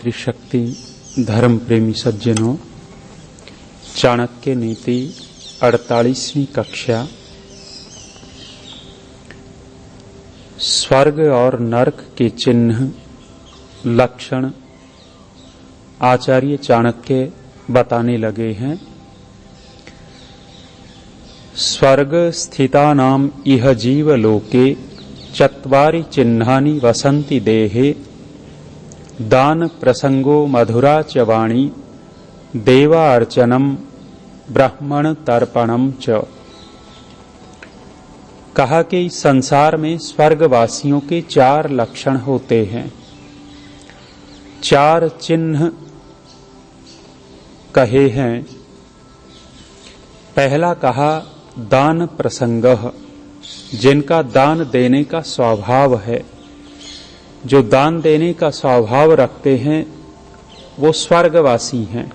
मातृशक्ति धर्म प्रेमी सज्जनों, चाणक्य नीति 48वीं कक्षा। स्वर्ग और नरक के चिन्ह लक्षण आचार्य चाणक्य बताने लगे हैं। स्वर्ग स्थितानाम इह जीवलोके चत्वारि चिन्हानि वसन्ति देहे दान प्रसंगो मधुरा च वाणी देवार्चनम ब्राह्मण तर्पणम च। कहा कि संसार में स्वर्गवासियों के 4 लक्षण होते हैं, 4 चिन्ह कहे हैं। पहला कहा दान प्रसंगः, जिनका दान देने का स्वभाव है, जो दान देने का स्वभाव रखते हैं वो स्वर्गवासी हैं।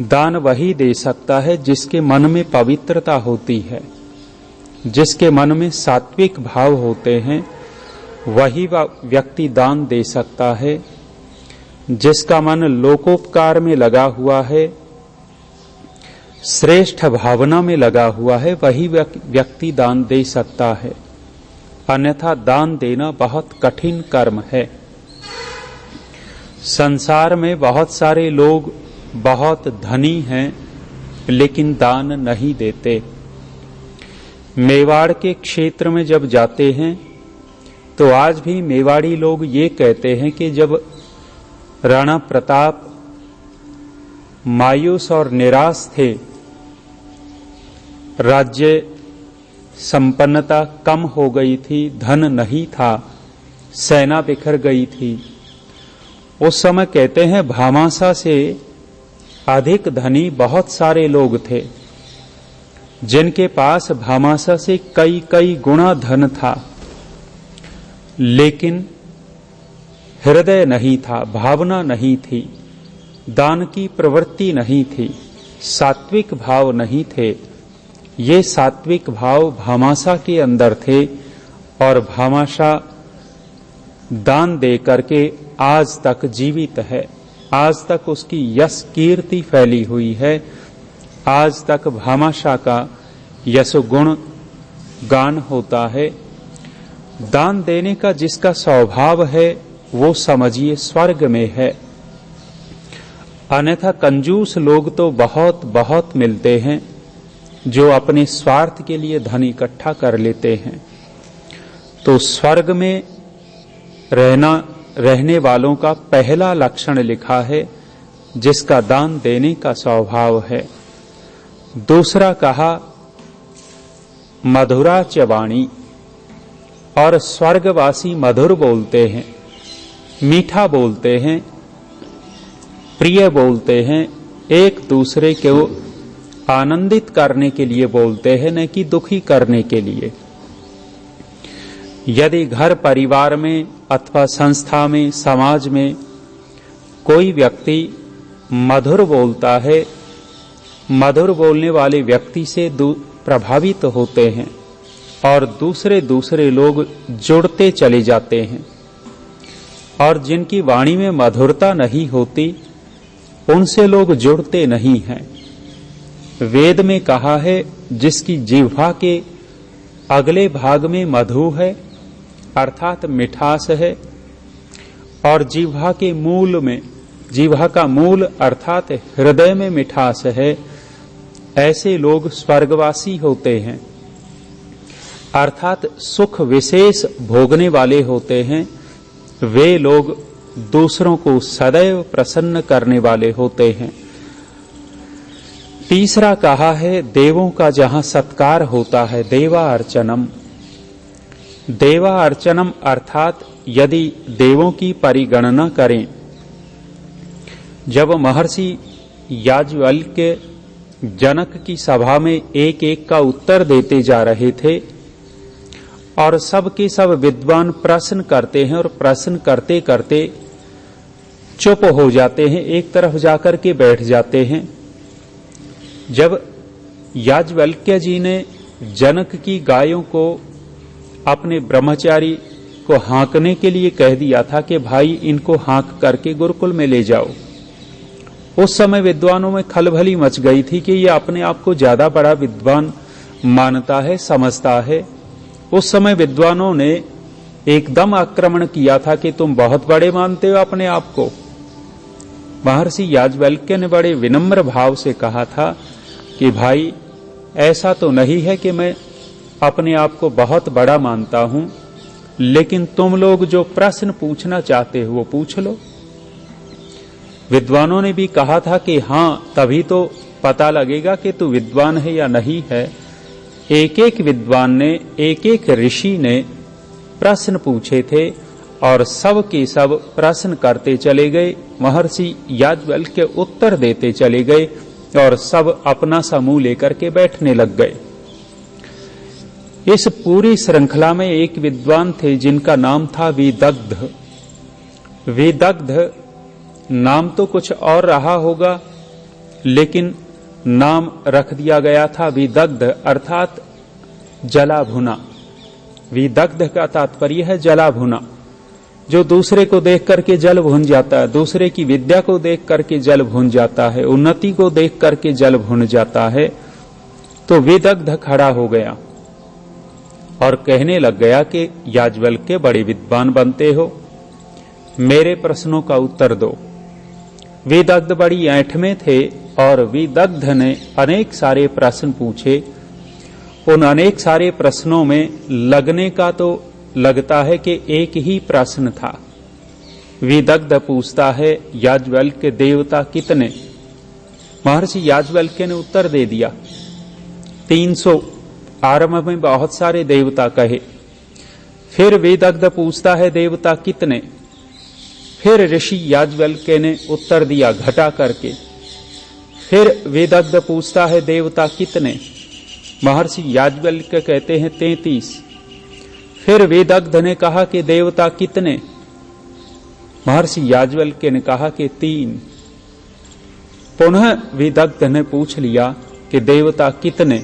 दान वही दे सकता है जिसके मन में पवित्रता होती है, जिसके मन में सात्विक भाव होते हैं, वही व्यक्ति दान दे सकता है। जिसका मन लोकोपकार में लगा हुआ है, श्रेष्ठ भावना में लगा हुआ है, वही व्यक्ति दान दे सकता है। अन्यथा दान देना बहुत कठिन कर्म है। संसार में बहुत सारे लोग बहुत धनी हैं लेकिन दान नहीं देते। मेवाड़ के क्षेत्र में जब जाते हैं तो आज भी मेवाड़ी लोग ये कहते हैं कि जब राणा प्रताप मायूस और निराश थे, राज्य संपन्नता कम हो गई थी, धन नहीं था, सेना बिखर गई थी, उस समय कहते हैं भामाशा से अधिक धनी बहुत सारे लोग थे, जिनके पास भामाशा से कई कई गुना धन था, लेकिन हृदय नहीं था, भावना नहीं थी, दान की प्रवृत्ति नहीं थी, सात्विक भाव नहीं थे। ये सात्विक भाव भामाशा के अंदर थे और भामाशा दान दे करके आज तक जीवित है। आज तक उसकी यश कीर्ति फैली हुई है। आज तक भामाशा का यश गुण गान होता है। दान देने का जिसका स्वभाव है वो समझिए स्वर्ग में है। अन्यथा कंजूस लोग तो बहुत बहुत मिलते हैं जो अपने स्वार्थ के लिए धन इकट्ठा कर लेते हैं। तो स्वर्ग में रहने वालों का पहला लक्षण लिखा है जिसका दान देने का स्वभाव है। दूसरा कहा मधुरा च वाणी, और स्वर्गवासी मधुर बोलते हैं, मीठा बोलते हैं, प्रिय बोलते हैं, एक दूसरे को आनंदित करने के लिए बोलते हैं, न कि दुखी करने के लिए। यदि घर परिवार में अथवा संस्था में, समाज में कोई व्यक्ति मधुर बोलता है, मधुर बोलने वाले व्यक्ति से प्रभावित होते हैं और दूसरे लोग जुड़ते चले जाते हैं। और जिनकी वाणी में मधुरता नहीं होती उनसे लोग जुड़ते नहीं हैं। वेद में कहा है जिसकी जिह्वा के अगले भाग में मधु है अर्थात मिठास है, और जिह्वा के मूल में, जिह्वा का मूल अर्थात हृदय में मिठास है, ऐसे लोग स्वर्गवासी होते हैं। अर्थात सुख विशेष भोगने वाले होते हैं। वे लोग दूसरों को सदैव प्रसन्न करने वाले होते हैं। तीसरा कहा है देवों का जहां सत्कार होता है, देवार्चनम। देवार्चनम अर्थात यदि देवों की परिगणना करें, जब महर्षि याज्ञवल्क्य जनक की सभा में एक एक का उत्तर देते जा रहे थे और सब के सब विद्वान प्रश्न करते हैं और प्रश्न करते करते चुप हो जाते हैं, एक तरफ जाकर के बैठ जाते हैं। जब याज्ञवल्क्य जी ने जनक की गायों को अपने ब्रह्मचारी को हाँकने के लिए कह दिया था कि भाई इनको हाँक करके गुरुकुल में ले जाओ। उस समय विद्वानों में खलबली मच गई थी कि ये अपने आप को ज्यादा बड़ा विद्वान मानता है, समझता है। उस समय विद्वानों ने एकदम आक्रमण किया था कि तुम बहुत बड़े मानते हो अपने आप को। महर्षि याज्ञवल्क्य ने बड़े विनम्र भाव से कहा था कि भाई ऐसा तो नहीं है कि मैं अपने आप को बहुत बड़ा मानता हूं, लेकिन तुम लोग जो प्रश्न पूछना चाहते हो वो पूछ लो। विद्वानों ने भी कहा था कि हां, तभी तो पता लगेगा कि तू विद्वान है या नहीं है। एक एक विद्वान ने, एक एक ऋषि ने प्रश्न पूछे थे और सब के सब प्रश्न करते चले गए। महर्षि याज्ञवल्क्य उत्तर देते चले गए और सब अपना समूह लेकर के बैठने लग गए। इस पूरी श्रृंखला में एक विद्वान थे जिनका नाम था विदग्ध। विदग्ध नाम तो कुछ और रहा होगा, लेकिन नाम रख दिया गया था विदग्ध, अर्थात जला भुना। विदग्ध का तात्पर्य है जला भुना, जो दूसरे को देख करके जल भुन जाता है, दूसरे की विद्या को देख करके जल भुन जाता है, उन्नति को देख करके जल भुन जाता है। तो विदग्ध खड़ा हो गया और कहने लग गया कि याज्ञवल्क्य बड़े विद्वान बनते हो, मेरे प्रश्नों का उत्तर दो। विदग्ध बड़ी ऐंठ में थे और विदग्ध ने अनेक सारे प्रश्न पूछे। उन अनेक सारे प्रश्नों में लगने का तो लगता है कि एक ही प्रश्न था। विदग्ध पूछता है, याज्ञवल्क्य देवता कितने? महर्षि याज्ञवल्क्य ने उत्तर दे दिया 300। आरंभ में बहुत सारे देवता कहे। फिर विदग्ध पूछता है देवता कितने? फिर ऋषि याज्ञवल्क्य ने उत्तर दिया घटा करके। फिर विदग्ध पूछता है देवता कितने? महर्षि याज्ञवल्क्य कहते हैं 33। फिर विदग्ध ने कहा कि देवता कितने? महर्षि याज्ञवल्क्य ने कहा कि 3। पुनः विदग्ध ने पूछ लिया कि देवता कितने?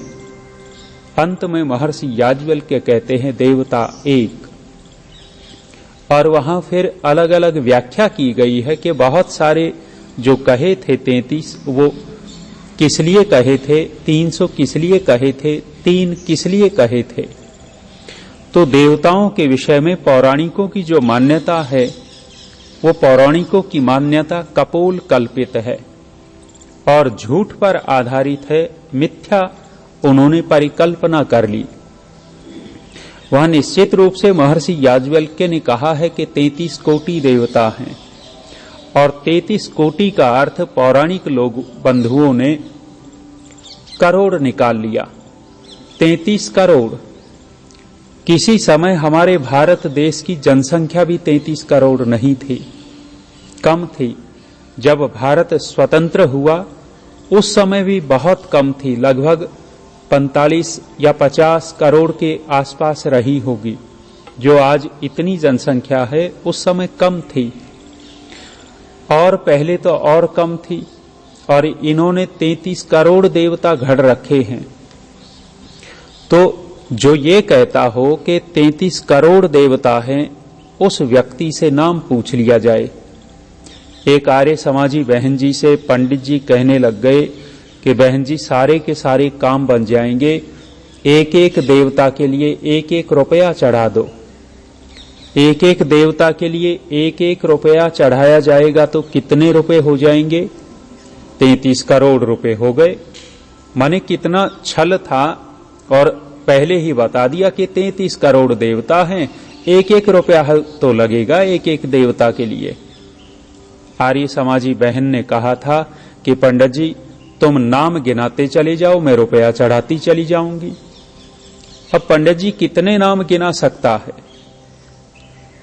अंत में महर्षि याज्ञवल्क्य कहते हैं देवता 1। और वहां फिर अलग अलग व्याख्या की गई है कि बहुत सारे जो कहे थे 33 वो किस लिए कहे थे, 300 किस लिए कहे थे, 3 किस लिए कहे थे। तो देवताओं के विषय में पौराणिकों की जो मान्यता है वो पौराणिकों की मान्यता कपोल कल्पित है और झूठ पर आधारित है, मिथ्या उन्होंने परिकल्पना कर ली। वह निश्चित रूप से महर्षि याज्ञवल्क्य ने कहा है कि 33 कोटि देवता हैं और 33 कोटि का अर्थ पौराणिक लोग बंधुओं ने करोड़ निकाल लिया। 33 करोड़। किसी समय हमारे भारत देश की जनसंख्या भी 33 करोड़ नहीं थी, कम थी। जब भारत स्वतंत्र हुआ उस समय भी बहुत कम थी, लगभग 45 या 50 करोड़ के आसपास रही होगी। जो आज इतनी जनसंख्या है उस समय कम थी और पहले तो और कम थी। और इन्होंने 33 करोड़ देवता घड़ रखे हैं। तो जो ये कहता हो कि 33 करोड़ देवता हैं, उस व्यक्ति से नाम पूछ लिया जाए। एक आर्य समाजी बहन जी से पंडित जी कहने लग गए कि बहन जी सारे के सारे काम बन जाएंगे, एक एक देवता के लिए 1-1 रुपया चढ़ा दो। एक एक देवता के लिए 1-1 रुपया चढ़ाया जाएगा तो कितने रुपए हो जाएंगे? 33 करोड़ रुपए हो गए। माने कितना छल था। और पहले ही बता दिया कि 33 करोड़ देवता हैं, 1-1 रुपया तो लगेगा एक एक देवता के लिए। आर्य समाजी बहन ने कहा था कि पंडित जी तुम नाम गिनाते चले जाओ, मैं रुपया चढ़ाती चली जाऊंगी। अब पंडित जी कितने नाम गिना सकता है?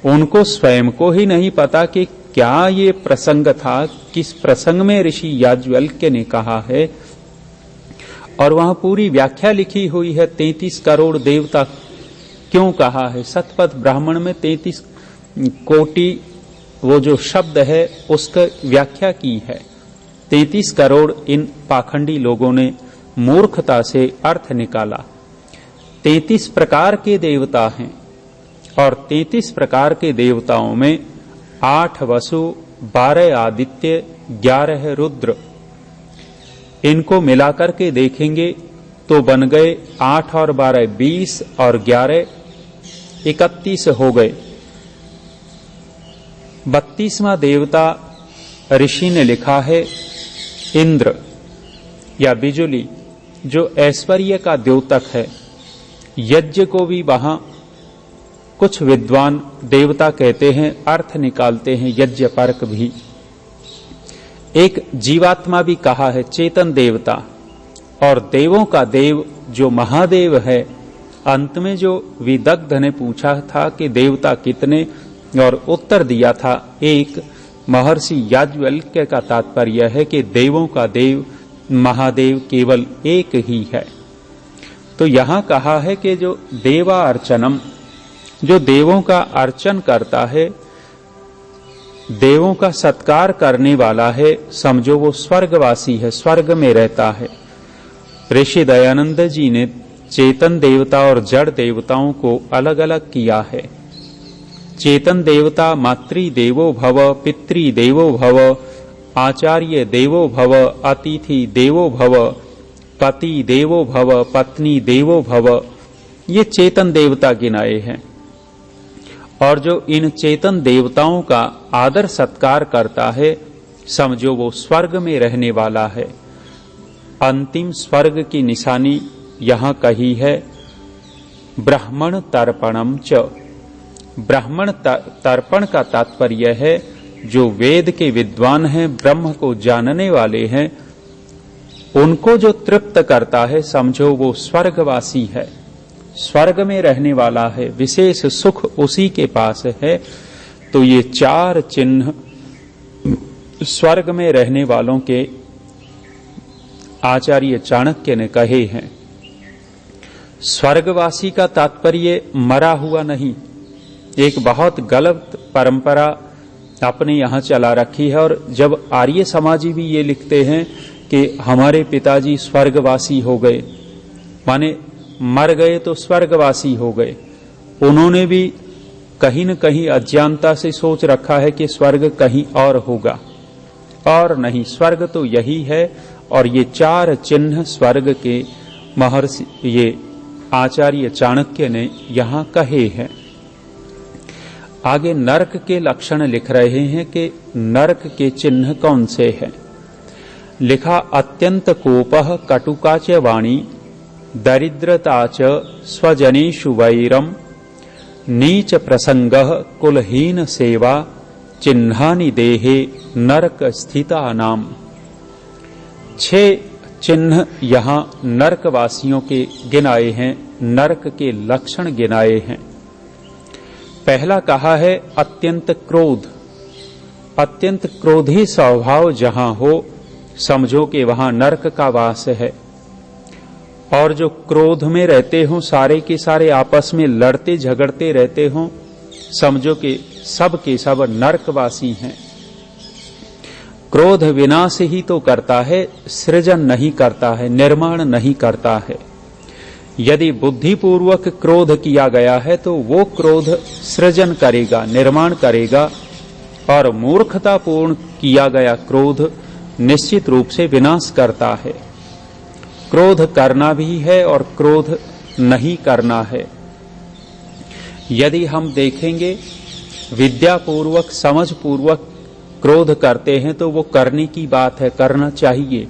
उनको स्वयं को ही नहीं पता कि क्या ये प्रसंग था, किस प्रसंग में ऋषि याज्ञवल्क्य ने कहा है। और वहां पूरी व्याख्या लिखी हुई है 33 करोड़ देवता क्यों कहा है। शतपथ ब्राह्मण में 33 कोटि वो जो शब्द है उसका व्याख्या की है। 33 करोड़ इन पाखंडी लोगों ने मूर्खता से अर्थ निकाला। 33 प्रकार के देवता हैं और 33 प्रकार के देवताओं में 8 वसु, 12 आदित्य, 11 रुद्र, इनको मिलाकर के देखेंगे तो बन गए 8 और 12 20 और 11 31 हो गए। 32वां देवता ऋषि ने लिखा है इंद्र या बिजुली, जो ऐश्वर्य का द्योतक है। यज्ञ को भी वहां कुछ विद्वान देवता कहते हैं, अर्थ निकालते हैं यज्ञ परक भी। एक जीवात्मा भी कहा है चेतन देवता, और देवों का देव जो महादेव है। अंत में जो विदग्ध ने पूछा था कि देवता कितने, और उत्तर दिया था एक। महर्षि याज्ञवल्क्य का तात्पर्य है कि देवों का देव महादेव केवल एक ही है। तो यहां कहा है कि जो देवा अर्चनम, जो देवों का अर्चन करता है, देवों का सत्कार करने वाला है, समझो वो स्वर्गवासी है, स्वर्ग में रहता है। ऋषि दयानंद जी ने चेतन देवता और जड़ देवताओं को अलग अलग किया है। चेतन देवता मातृ देवो भव, पितृ देवो भव, आचार्य देवो भव, अतिथि देवो भव, पति देवो भव, पत्नी देवो भव, ये चेतन देवता गिनाए हैं। और जो इन चेतन देवताओं का आदर सत्कार करता है, समझो वो स्वर्ग में रहने वाला है। अंतिम स्वर्ग की निशानी यहां कही है ब्राह्मण तर्पणम च। ब्राह्मण तर्पण का तात्पर्य है जो वेद के विद्वान हैं, ब्रह्म को जानने वाले हैं, उनको जो तृप्त करता है, समझो वो स्वर्गवासी है, स्वर्ग में रहने वाला है, विशेष सुख उसी के पास है। तो ये 4 चिन्ह स्वर्ग में रहने वालों के आचार्य चाणक्य ने कहे हैं। स्वर्गवासी का तात्पर्य मरा हुआ नहीं। एक बहुत गलत परंपरा अपने यहां चला रखी है, और जब आर्य समाजी भी ये लिखते हैं कि हमारे पिताजी स्वर्गवासी हो गए, माने मर गए तो स्वर्गवासी हो गए, उन्होंने भी कहीं न कहीं अज्ञानता से सोच रखा है कि स्वर्ग कहीं और होगा, और नहीं, स्वर्ग तो यही है। और ये 4 चिन्ह स्वर्ग के महर्षि ये आचार्य चाणक्य ने यहां कहे हैं। आगे नरक के लक्षण लिख रहे हैं कि नरक के चिन्ह कौन से हैं। लिखा अत्यंत कोपः कटुका च वाणी, दरिद्रता च स्वजनेषु वैरम, नीच प्रसंगः कुलहीन सेवा, चिन्हानि देहे नरक स्थिता नाम। 6 चिन्ह यहां नरकवासियों के गिनाए हैं, नरक के लक्षण गिनाए हैं। पहला कहा है अत्यंत क्रोध। अत्यंत क्रोधी स्वभाव जहां हो, समझो कि वहां नरक का वास है। और जो क्रोध में रहते हों, सारे के सारे आपस में लड़ते झगड़ते रहते हों, समझो कि सब के सब नरकवासी हैं। क्रोध विनाश ही तो करता है, सृजन नहीं करता है, निर्माण नहीं करता है। यदि बुद्धिपूर्वक क्रोध किया गया है तो वो क्रोध सृजन करेगा, निर्माण करेगा, और मूर्खतापूर्ण किया गया क्रोध निश्चित रूप से विनाश करता है। क्रोध करना भी है और क्रोध नहीं करना है। यदि हम देखेंगे विद्यापूर्वक, समझपूर्वक क्रोध करते हैं तो वो करने की बात है, करना चाहिए।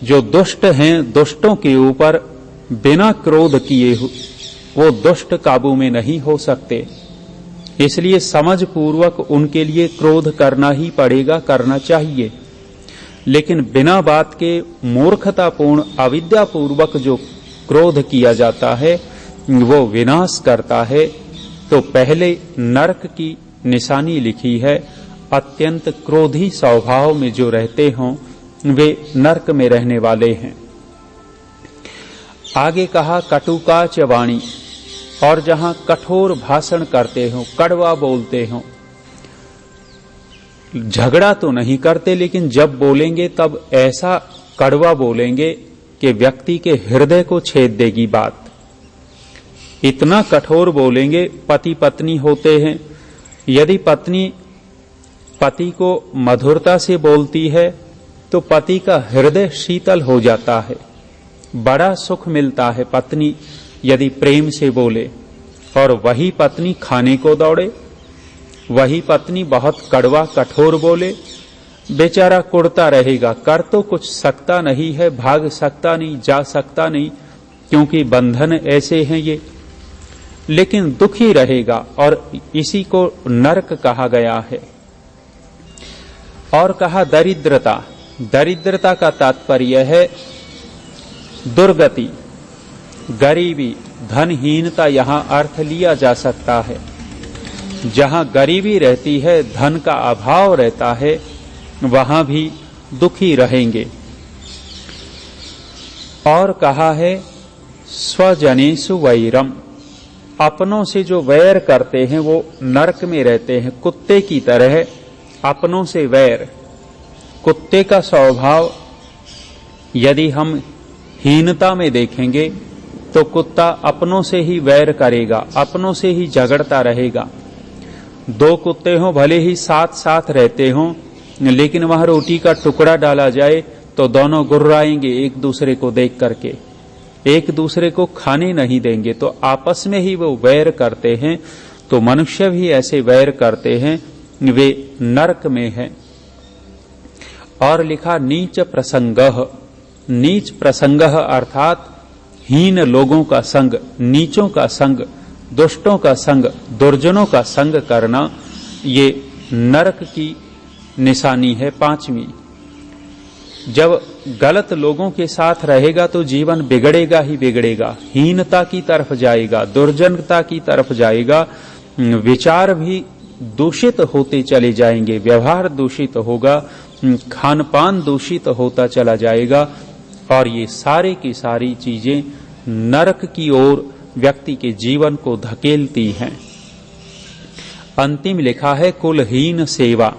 जो दुष्ट हैं, दुष्टों के ऊपर बिना क्रोध किए वो दुष्ट काबू में नहीं हो सकते। इसलिए समझपूर्वक उनके लिए क्रोध करना ही पड़ेगा, करना चाहिए। लेकिन बिना बात के मूर्खतापूर्ण अविद्यापूर्वक जो क्रोध किया जाता है वो विनाश करता है। तो पहले नरक की निशानी लिखी है, अत्यंत क्रोधी स्वभाव में जो रहते हों वे नरक में रहने वाले हैं। आगे कहा कटुका च वाणी, और जहां कठोर भाषण करते हो, कड़वा बोलते हो। झगड़ा तो नहीं करते, लेकिन जब बोलेंगे तब ऐसा कड़वा बोलेंगे कि व्यक्ति के हृदय को छेद देगी बात। इतना कठोर बोलेंगे। पति पत्नी होते हैं, यदि पत्नी पति को मधुरता से बोलती है तो पति का हृदय शीतल हो जाता है, बड़ा सुख मिलता है पत्नी यदि प्रेम से बोले। और वही पत्नी खाने को दौड़े, वही पत्नी बहुत कड़वा कठोर बोले, बेचारा कुड़ता रहेगा, कर तो कुछ सकता नहीं है, भाग सकता नहीं, जा सकता नहीं, क्योंकि बंधन ऐसे हैं ये, लेकिन दुखी रहेगा। और इसी को नरक कहा गया है। और कहा दरिद्रता। दरिद्रता का तात्पर्य है दुर्गति, गरीबी, धनहीनता, यहां अर्थ लिया जा सकता है। जहां गरीबी रहती है, धन का अभाव रहता है, वहां भी दुखी रहेंगे। और कहा है स्वजनेषु वैरम। अपनों से जो वैर करते हैं वो नरक में रहते हैं, कुत्ते की तरह अपनों से वैर। कुत्ते का स्वभाव यदि हम हीनता में देखेंगे तो कुत्ता अपनों से ही वैर करेगा, अपनों से ही झगड़ता रहेगा। दो कुत्ते हों, भले ही साथ साथ रहते हों, लेकिन वहां रोटी का टुकड़ा डाला जाए तो दोनों गुर्राएंगे एक दूसरे को देख करके, एक दूसरे को खाने नहीं देंगे, तो आपस में ही वो वैर करते हैं। तो मनुष्य भी ऐसे वैर करते हैं, वे नरक में हैं। और लिखा नीच प्रसंगः। नीच प्रसंगः अर्थात हीन लोगों का संग, नीचों का संग, दुष्टों का संग, दुर्जनों का संग करना, ये नरक की निशानी है। पांचवी, जब गलत लोगों के साथ रहेगा तो जीवन बिगड़ेगा ही बिगड़ेगा, हीनता की तरफ जाएगा, दुर्जनता की तरफ जाएगा, विचार भी दूषित होते चले जाएंगे, व्यवहार दूषित होगा, खान पान दूषित होता चला जाएगा। और ये सारे की सारी चीजें नरक की ओर व्यक्ति के जीवन को धकेलती हैं। अंतिम लिखा है कुलहीन सेवा।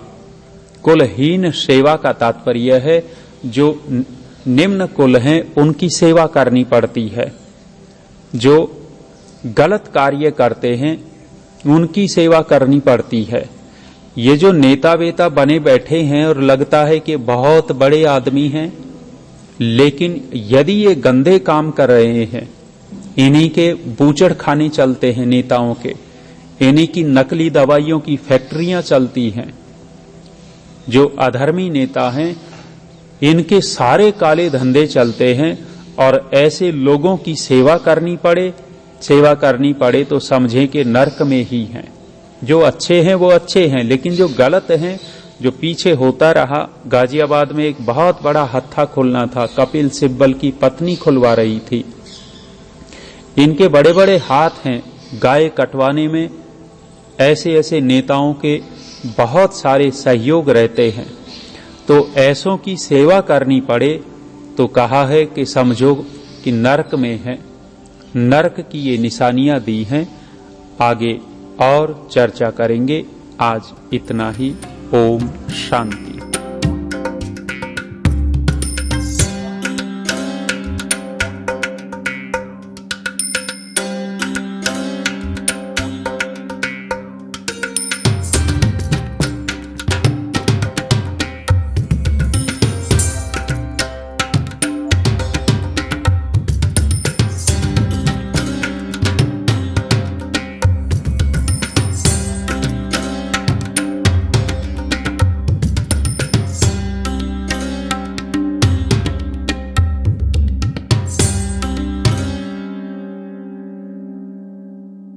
कुलहीन सेवा का तात्पर्य है जो निम्न कुल हैं उनकी सेवा करनी पड़ती है, जो गलत कार्य करते हैं उनकी सेवा करनी पड़ती है। ये जो नेता वेता बने बैठे हैं और लगता है कि बहुत बड़े आदमी हैं, लेकिन यदि ये गंदे काम कर रहे हैं, इन्हीं के बूचड़ खाने चलते हैं नेताओं के, इन्हीं की नकली दवाइयों की फैक्ट्रियां चलती हैं, जो अधर्मी नेता हैं इनके सारे काले धंधे चलते हैं। और ऐसे लोगों की सेवा करनी पड़े तो समझें कि नरक में ही हैं। जो अच्छे हैं वो अच्छे हैं, लेकिन जो गलत हैं, जो पीछे होता रहा। गाजियाबाद में एक बहुत बड़ा हत्था खुलना था, कपिल सिब्बल की पत्नी खुलवा रही थी। इनके बड़े बड़े हाथ हैं गाय कटवाने में। ऐसे ऐसे नेताओं के बहुत सारे सहयोग रहते हैं, तो ऐसों की सेवा करनी पड़े तो कहा है कि समझो कि नरक में है। नरक की ये निशानियां दी हैं। आगे और चर्चा करेंगे। आज इतना ही। ओम शांति।